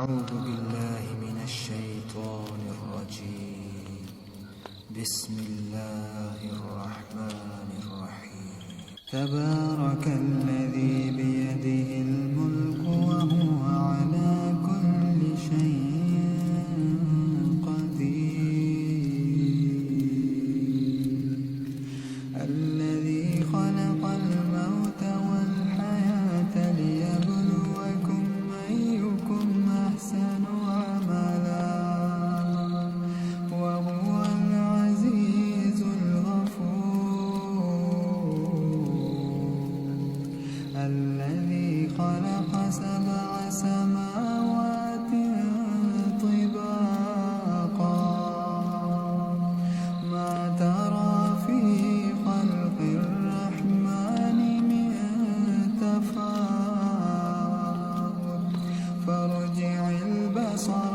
أعوذ بالله من الشيطان الرجيم. بسم الله الرحمن الرحيم. تبارك الذي بيده الملك وهو على كل شيء قدير. الذي خلق الموت والحياة ليبلوكم أيكم أحسن عملا وهو العزيز الغفور. الذي خلق 7 سماوات طباقا ما ترى في خلق الرحمن من تفاوت فارجع البصر